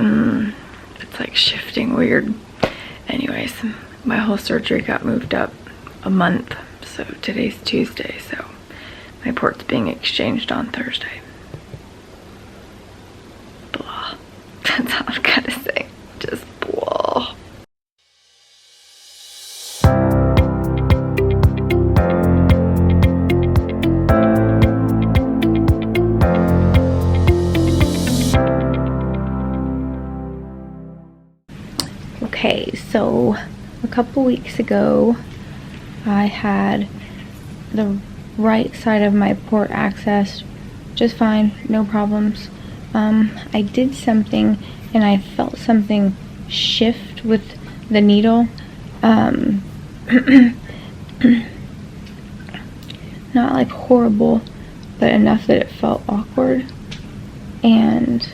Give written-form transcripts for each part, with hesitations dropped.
it's like shifting weird. Anyways, my whole surgery got moved up a month, so today's Tuesday, so my port's being exchanged on Thursday. Blah. That's all I've got to say. Just blah. Okay, so a couple weeks ago, I had the right side of my port accessed just fine, no problems. I did something and I felt something shift with the needle. Not like horrible, but enough that it felt awkward. And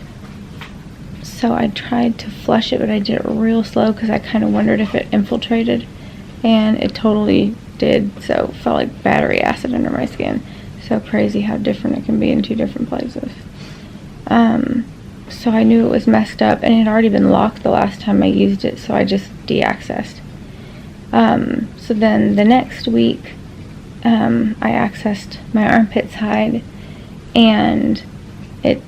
so I tried to flush it, but I did it real slow because I kind of wondered if it infiltrated, and it totally did. So it felt like battery acid under my skin. So crazy how different it can be in two different places. So I knew it was messed up, and it had already been locked the last time I used it, so I just de-accessed. So then the next week, I accessed my armpit side, and it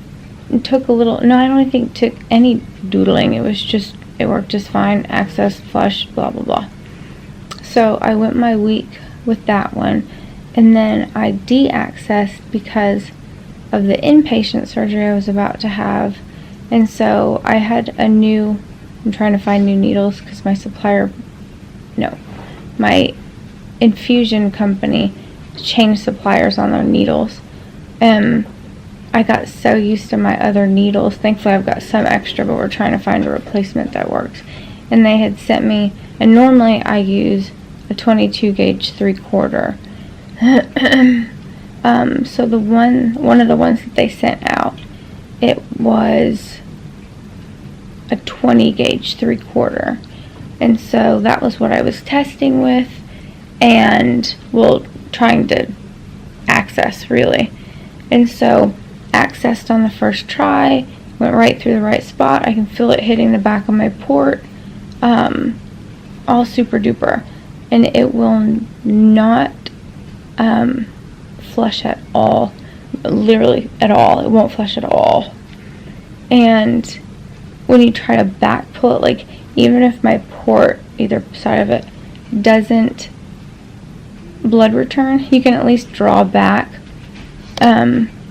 took a little, no, I don't think it took any doodling. It was just, it worked just fine. Access, flush, blah, blah, blah. So I went my week with that one, and then I de-accessed because of the inpatient surgery I was about to have. And so I had I'm trying to find new needles because my infusion company changed suppliers on their needles. I got so used to my other needles. Thankfully I've got some extra, but we're trying to find a replacement that works. And they had sent me, and normally I use a 22 gauge 3/4. So one of the ones that they sent out, it was a 20 gauge 3/4. And so that was what I was testing with, and trying to access really. And so accessed on the first try, went right through the right spot. I can feel it hitting the back of my port, all super duper, and it will not flush at all, literally at all. It won't flush at all. And when you try to back pull it, like even if my port, either side of it, doesn't blood return, you can at least draw back.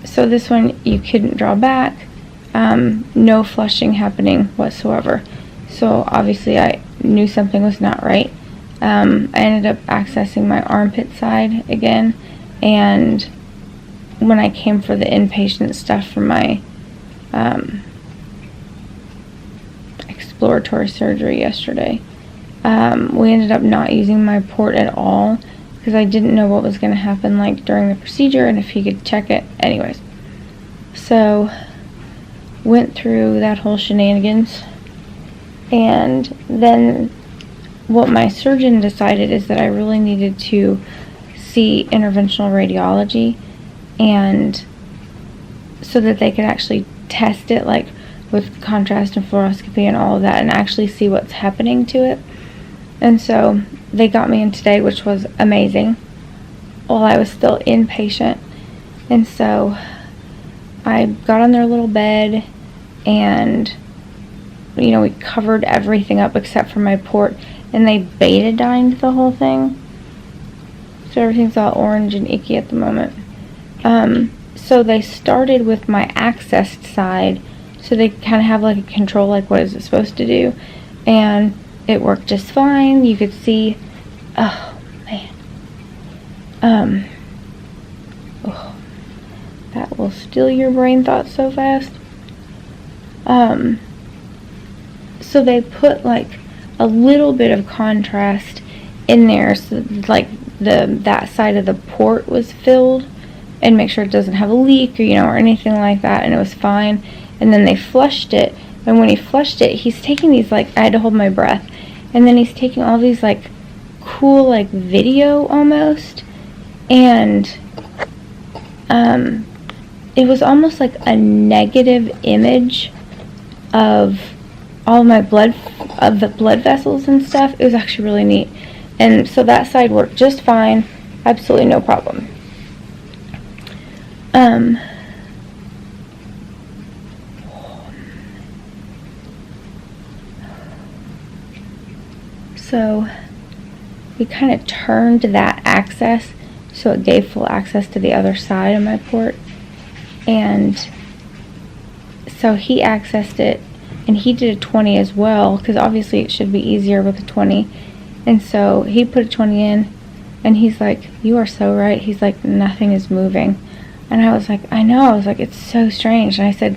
So this one you couldn't draw back, no flushing happening whatsoever. So obviously I knew something was not right. I ended up accessing my armpit side again, and when I came for the inpatient stuff for my exploratory surgery yesterday, we ended up not using my port at all because I didn't know what was going to happen like during the procedure and if he could check it. Anyways, so went through that whole shenanigans, and then what my surgeon decided is that I really needed to see interventional radiology, and so that they could actually test it like with contrast and fluoroscopy and all of that, and actually see what's happening to it. And so they got me in today, which was amazing, while I was still inpatient. And so I got on their little bed, and we covered everything up except for my port, and they betadined the whole thing, so everything's all orange and icky at the moment. So they started with my accessed side, so they kind of have like a control, like what is it supposed to do, and it worked just fine. You could see, oh man, that will steal your brain thoughts so fast. So they put like a little bit of contrast in there, so like that side of the port was filled, and make sure it doesn't have a leak or anything like that, and it was fine. And then they flushed it, and when he flushed it, he's taking these, like, I had to hold my breath, and then he's taking all these like cool like video almost, and it was almost like a negative image of all my the blood vessels and stuff. It was actually really neat. And so that side worked just fine. Absolutely no problem. So we kind of turned that access so it gave full access to the other side of my port. And so he accessed it, and he did a 20 as well, because obviously it should be easier with a 20. And so he put a 20 in, and he's like, "You are so right." He's like, "Nothing is moving." And I was like, "I know." I was like, "It's so strange." And I said,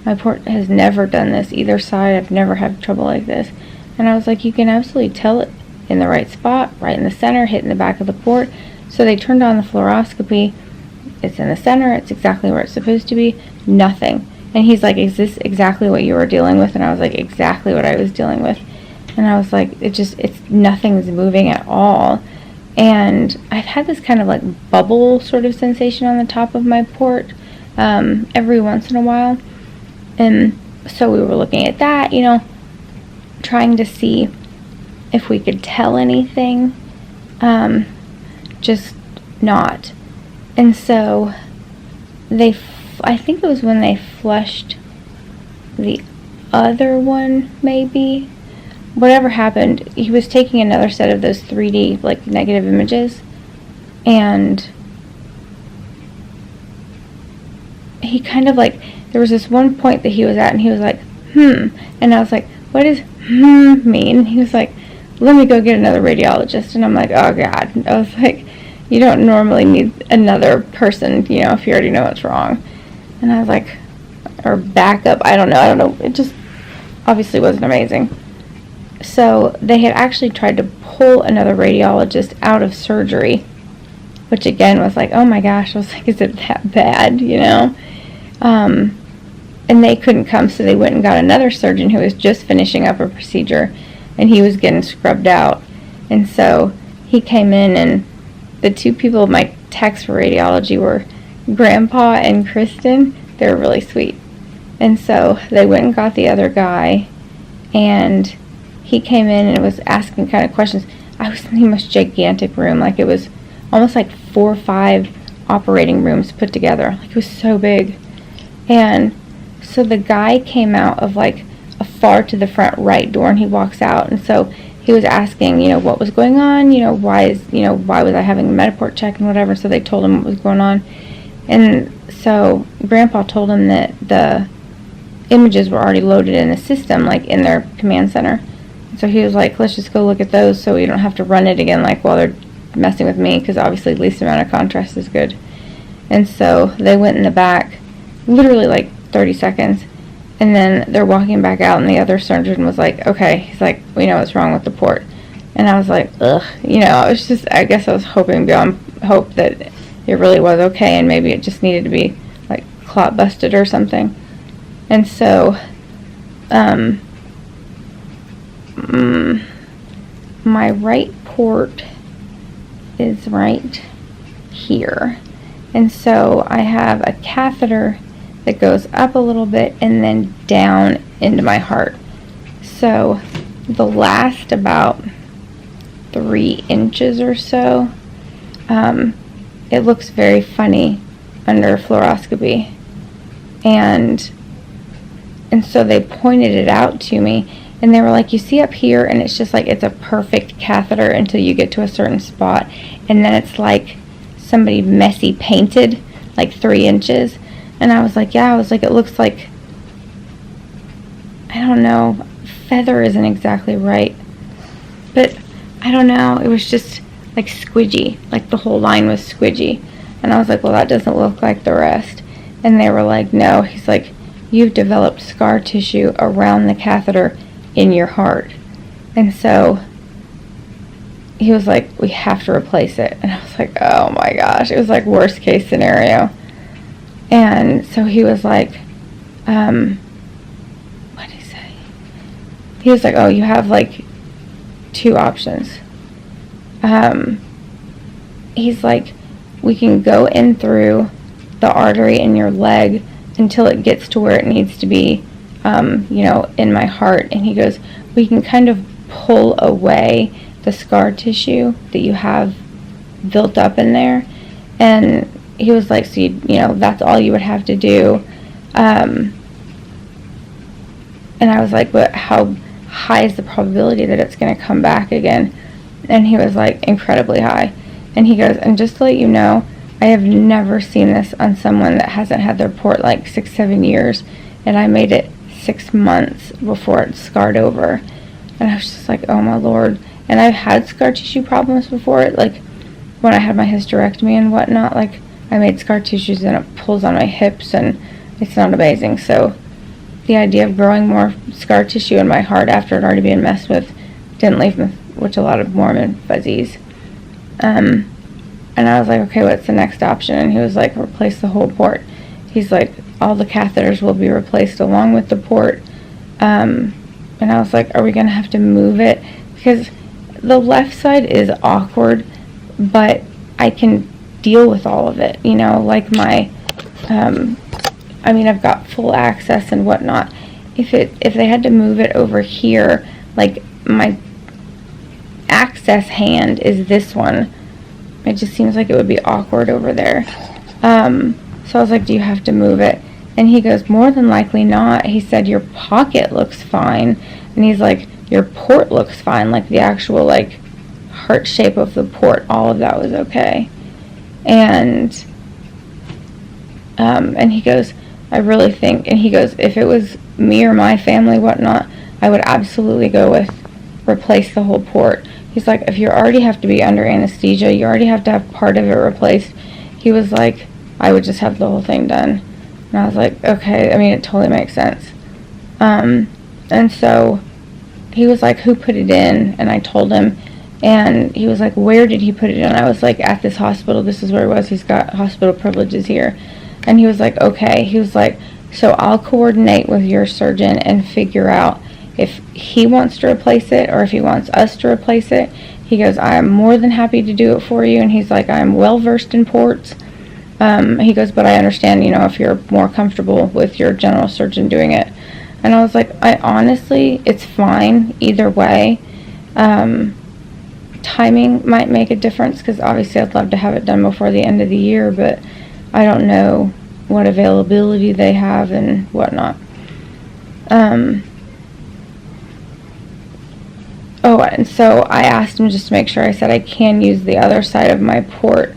"My port has never done this either side. I've never had trouble like this." And I was like, "You can absolutely tell it in the right spot, right in the center, hitting the back of the port." So they turned on the fluoroscopy. It's in the center. It's exactly where it's supposed to be. Nothing. And he's like, "Is this exactly what you were dealing with?" And I was like, "Exactly what I was dealing with." And I was like, it's nothing's moving at all. And I've had this kind of like bubble sort of sensation on the top of my port every once in a while. And so we were looking at that, trying to see if we could tell anything. Just not. And so I think it was when they flushed the other one, maybe. Whatever happened, he was taking another set of those 3D, like, negative images, and he kind of, like, there was this one point that he was at, and he was like, and I was like, "What does mean?" And he was like, "Let me go get another radiologist." And I'm like, "Oh, God." I was like, "You don't normally need another person, if you already know what's wrong." And I was like, or backup, I don't know, it just obviously wasn't amazing. So they had actually tried to pull another radiologist out of surgery, which again was like, oh my gosh, I was like, is it that bad, and they couldn't come, so they went and got another surgeon who was just finishing up a procedure, and he was getting scrubbed out. And so he came in, and the two people my techs for radiology were Grandpa and Kristen. They were really sweet. And so they went and got the other guy, and he came in and was asking kind of questions. I was in the most gigantic room. Like, it was almost like 4 or 5 operating rooms put together. Like, it was so big. And so the guy came out of, like, a far to the front right door, and he walks out. And so he was asking, what was going on, why was I having a MediPort check and whatever. So they told him what was going on. And so Grandpa told him that the images were already loaded in the system, like in their command center. So he was like, "Let's just go look at those so we don't have to run it again, like while they're messing with me, because obviously least amount of contrast is good." And so they went in the back, literally like 30 seconds, and then they're walking back out, and the other surgeon was like, "Okay," he's like, "We know what's wrong with the port." And I was like, ugh, I guess I was hoping beyond hope that it really was okay, and maybe it just needed to be like clot busted or something. And so my right port is right here, and so I have a catheter that goes up a little bit and then down into my heart. So the last about 3 inches or so, it looks very funny under fluoroscopy, and so they pointed it out to me. And they were like, "You see up here, and it's just like, it's a perfect catheter until you get to a certain spot. And then it's like somebody messy painted, like 3 inches." And I was like, yeah, it looks like, I don't know, feather isn't exactly right. But I don't know, it was just like squidgy, like the whole line was squidgy. And I was like, well, that doesn't look like the rest. And they were like, no, he's like, you've developed scar tissue around the catheter in your heart. And so he was like, we have to replace it. And I was like, oh my gosh, it was like worst case scenario. And so he was like, what did he say? He was like, oh, you have like 2 options. He's like, we can go in through the artery in your leg until it gets to where it needs to be, you know, in my heart. And he goes, we can kind of pull away the scar tissue that you have built up in there. And he was like, so you know, that's all you would have to do. And I was like, but how high is the probability that it's going to come back again? And he was like, incredibly high. And he goes, and just to let you know, I have never seen this on someone that hasn't had their port like 6-7 years, and I made it 6 months before it scarred over. And I was just like, oh my Lord. And I've had scar tissue problems before, like when I had my hysterectomy and whatnot. Like, I made scar tissues and it pulls on my hips, and it's not amazing. So the idea of growing more scar tissue in my heart after it already being messed with didn't leave me with a lot of Mormon fuzzies. And I was like, okay, what's the next option? And he was like, replace the whole port. He's like, all the catheters will be replaced along with the port. And I was like, are we going to have to move it? Because the left side is awkward, but I can deal with all of it, you know, like my, I mean, I've got full access and whatnot. If they had to move it over here, like my access hand is this one. It just seems like it would be awkward over there. So I was like, do you have to move it? And he goes, more than likely not. He said, your pocket looks fine. And he's like, your port looks fine. Like the actual like heart shape of the port, all of that was okay. And he goes, I really think, and he goes, if it was me or my family, whatnot, I would absolutely go with replace the whole port. He's like, if you already have to be under anesthesia, you already have to have part of it replaced. He was like, I would just have the whole thing done. And I was like, okay, I mean, it totally makes sense. And so he was like, who put it in? And I told him, and he was like, where did he put it in? I was like, at this hospital. This is where he was. He's got hospital privileges here. And he was like, okay. He was like, so I'll coordinate with your surgeon and figure out if he wants to replace it or if he wants us to replace it. He goes, I am more than happy to do it for you. And he's like, I am well versed in ports. He goes, but I understand, you know, if you're more comfortable with your general surgeon doing it. And I was like, I honestly, it's fine either way. Timing might make a difference because obviously I'd love to have it done before the end of the year, but I don't know what availability they have and whatnot. Oh, and so I asked him just to make sure. I said I can use the other side of my port,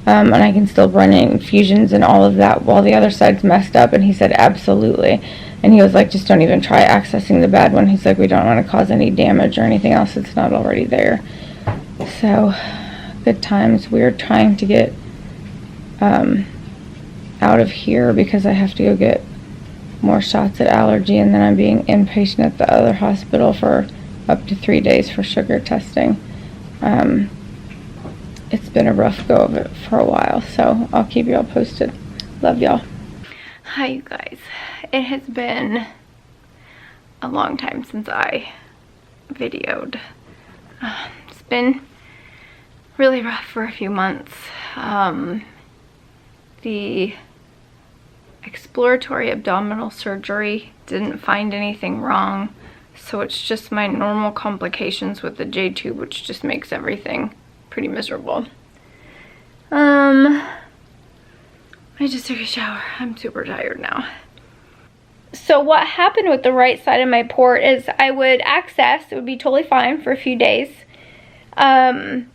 and I can still run infusions and all of that while the other side's messed up. And he said absolutely. And he was like, just don't even try accessing the bad one. He's like, we don't want to cause any damage or anything else that's not already there. So, good times. We're trying to get out of here because I have to go get more shots at allergy, and then I'm being inpatient at the other hospital for up to 3 days for sugar testing. It's been a rough go of it for a while, so I'll keep y'all posted. Love y'all. Hi, you guys. It has been a long time since I videoed. It's been really rough for a few months. The exploratory abdominal surgery didn't find anything wrong, so it's just my normal complications with the J-tube, which just makes everything pretty miserable. I just took a shower. I'm super tired now. So what happened with the right side of my port is I would access, it would be totally fine for a few days. And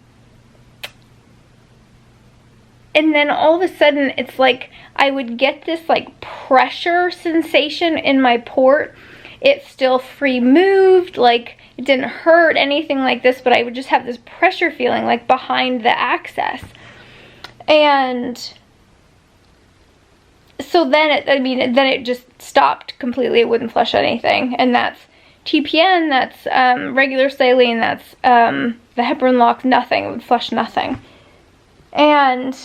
then all of a sudden it's like I would get this like pressure sensation in my port. It still free moved, like it didn't hurt, anything like this, but I would just have this pressure feeling like behind the access. And so then it just stopped completely. It wouldn't flush anything. And that's TPN, that's regular saline, that's the heparin lock, nothing. It would flush nothing. And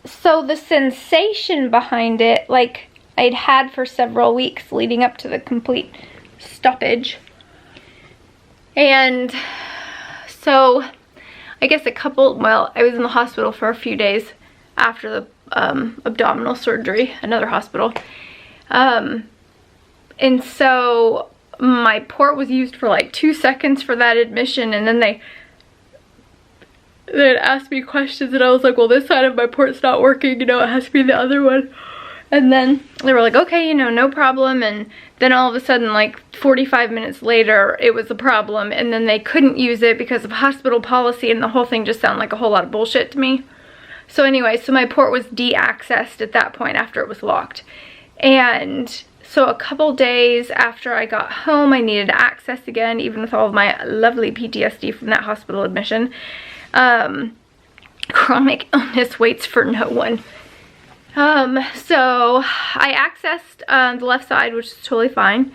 so the sensation behind it, like I'd had for several weeks leading up to the complete stoppage. And so I guess I was in the hospital for a few days after the abdominal surgery, another hospital. And so my port was used for like 2 seconds for that admission, and then they'd ask me questions, and I was like, well, this side of my port's not working, you know, it has to be the other one. And then they were like, okay, you know, no problem. And then all of a sudden, like 45 minutes later, it was a problem, and then they couldn't use it because of hospital policy, and the whole thing just sounded like a whole lot of bullshit to me. So anyway, so my port was de-accessed at that point after it was locked. And so a couple days after I got home, I needed access again, even with all of my lovely PTSD from that hospital admission. Chronic illness waits for no one. So I accessed the left side, which is totally fine,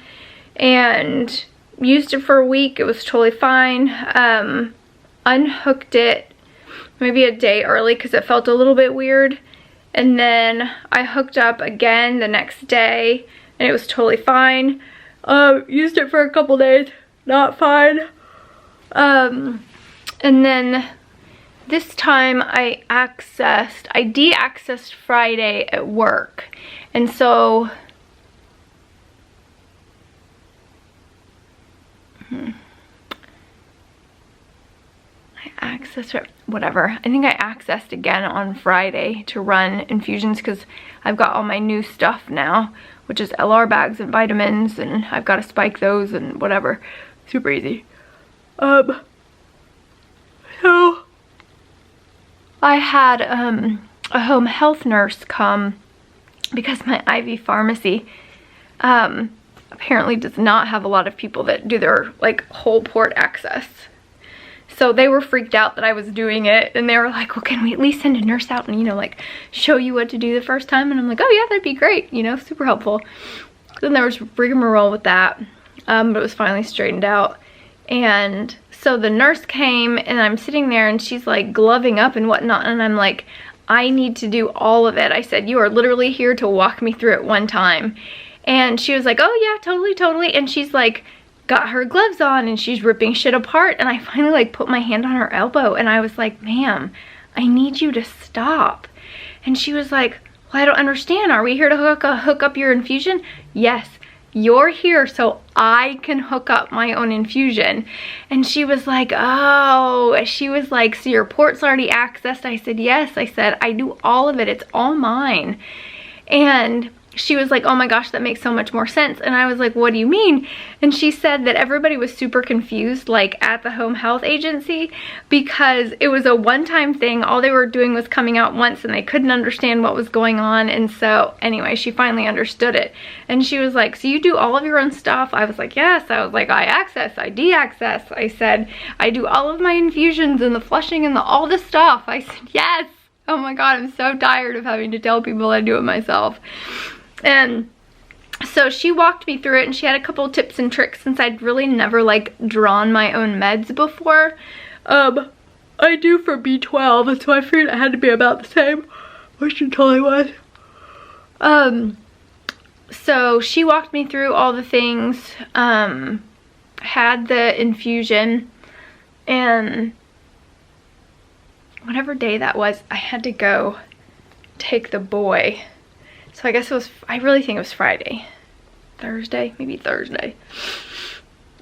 and used it for a week. It was totally fine. Unhooked it maybe a day early because it felt a little bit weird, and then I hooked up again the next day, and it was totally fine. Used it for a couple days, not fine. And then this time I de-accessed Friday at work. And so whatever. I think I accessed again on Friday to run infusions because I've got all my new stuff now, which is LR bags and vitamins, and I've got to spike those and whatever. Super easy. So I had a home health nurse come because my IV pharmacy apparently does not have a lot of people that do their like whole port access. So they were freaked out that I was doing it, and they were like, well, can we at least send a nurse out and, you know, like show you what to do the first time? And I'm like, oh yeah, that'd be great, you know, super helpful. Then there was rigmarole with that, but it was finally straightened out. And so the nurse came, and I'm sitting there, and she's like gloving up and whatnot, and I'm like, I need to do all of it. I said, you are literally here to walk me through it one time. And she was like, oh yeah, totally. And she's like, got her gloves on, and she's ripping shit apart, and I finally like put my hand on her elbow, and I was like, ma'am, I need you to stop. And she was like, well, I don't understand. Are we here to hook up your infusion? Yes, you're here so I can hook up my own infusion. And she was like, oh, she was like, so your port's already accessed? I said, yes. I said, I do all of it. It's all mine. And she was like, oh my gosh, that makes so much more sense. And I was like, what do you mean? And she said that everybody was super confused, like at the home health agency, because it was a one-time thing. All they were doing was coming out once, and they couldn't understand what was going on. And so anyway, she finally understood it. And she was like, so you do all of your own stuff? I was like, yes. I was like, I access, I de-access. I said, I do all of my infusions and the flushing and all this stuff. I said, yes. Oh my God, I'm so tired of having to tell people I do it myself. And so she walked me through it, and she had a couple of tips and tricks since I'd really never like drawn my own meds before. I do for B12, and so I figured it had to be about the same, which it totally was. So she walked me through all the things, had the infusion, and whatever day that was, I had to go take the boy. So I guess it was, I really think it was Friday. Thursday, maybe Thursday.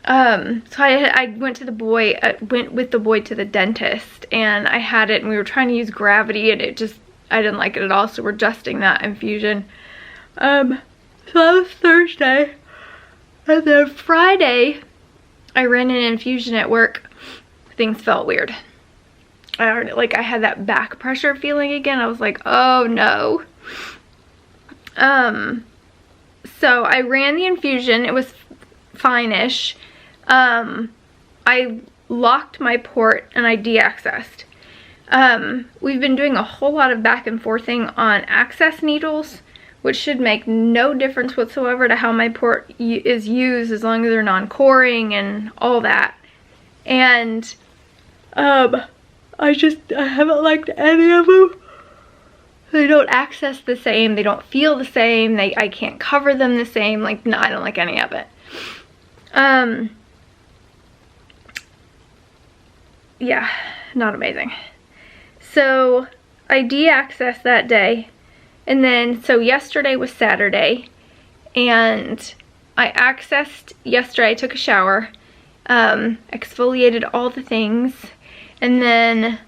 So I went to the boy, went with the boy to the dentist, and I had it, and we were trying to use gravity, and it just, I didn't like it at all, so we're adjusting that infusion. So that was Thursday. And then Friday, I ran an infusion at work. Things felt weird. I had that back pressure feeling again. I was like, oh no. So I ran the infusion. It was fine-ish. I locked my port, and I de-accessed. We've been doing a whole lot of back and forthing on access needles, which should make no difference whatsoever to how my port is used, as long as they're non-coring and all that. And I haven't liked any of them. They don't access the same, they don't feel the same, I can't cover them the same. Like, no, I don't like any of it. Yeah, not amazing. So I de-accessed that day, and then so yesterday was Saturday, and I accessed yesterday. I took a shower, exfoliated all the things, and then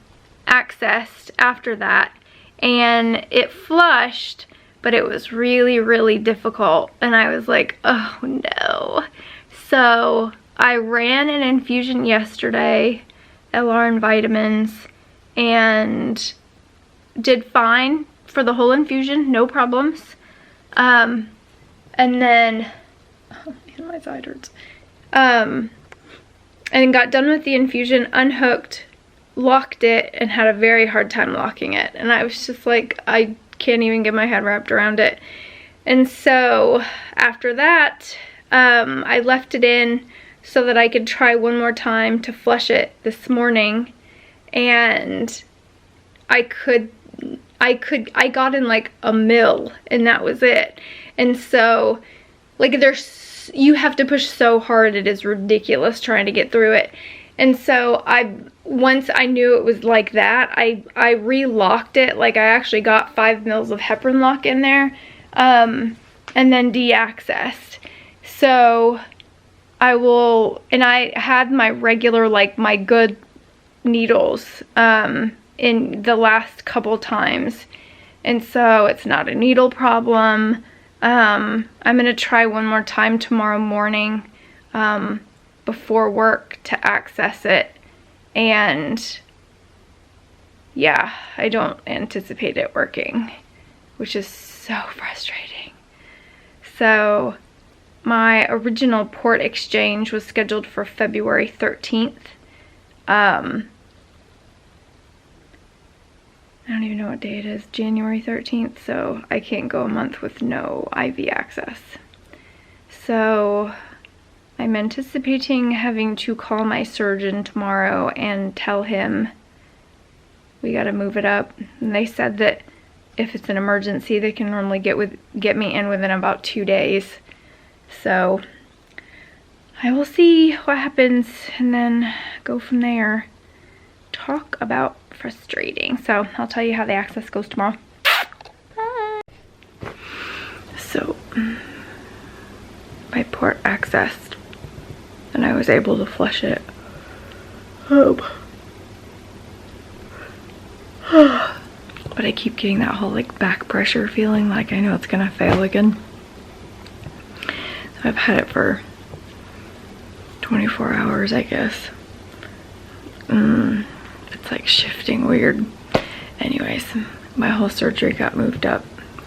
accessed after that, and it flushed, but it was really, really difficult, and I was like, oh no. So I ran an infusion yesterday, LR and vitamins, and did fine for the whole infusion, no problems. And then, oh man, my side hurts. And got done with the infusion, unhooked, locked it, and had a very hard time locking it. And I was just like, I can't even get my head wrapped around it. And so after that, I left it in so that I could try one more time to flush it this morning. And I got in like a mil, and that was it. And so, like, you have to push so hard, it is ridiculous trying to get through it. And so once I knew it was like that, I re-locked it. Like, I actually got 5 mils of heparin lock in there, and then de-accessed. So and I had my regular, like, my good needles in the last couple times, and so it's not a needle problem. I'm gonna try one more time tomorrow morning before work to access it, and yeah, I don't anticipate it working, which is so frustrating. So my original port exchange was scheduled for February 13th. I don't even know what day it is, January 13th, so I can't go a month with no IV access. So I'm anticipating having to call my surgeon tomorrow and tell him we gotta move it up. And they said that if it's an emergency, they can normally get me in within about 2 days. So I will see what happens and then go from there. Talk about frustrating. So I'll tell you how the access goes tomorrow. Bye. So my port accessed and I was able to flush it. But I keep getting that whole like back pressure feeling, like I know it's gonna fail again. I've had it for 24 hours, I guess. It's like shifting weird. Anyways, my whole surgery got moved up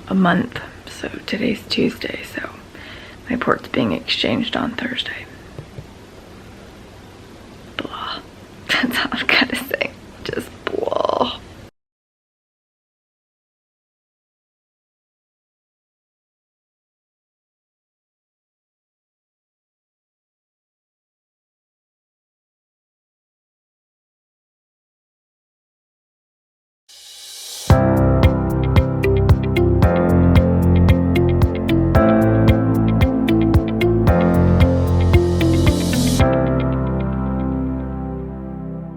a month. So today's Tuesday, so my port's being exchanged on Thursday.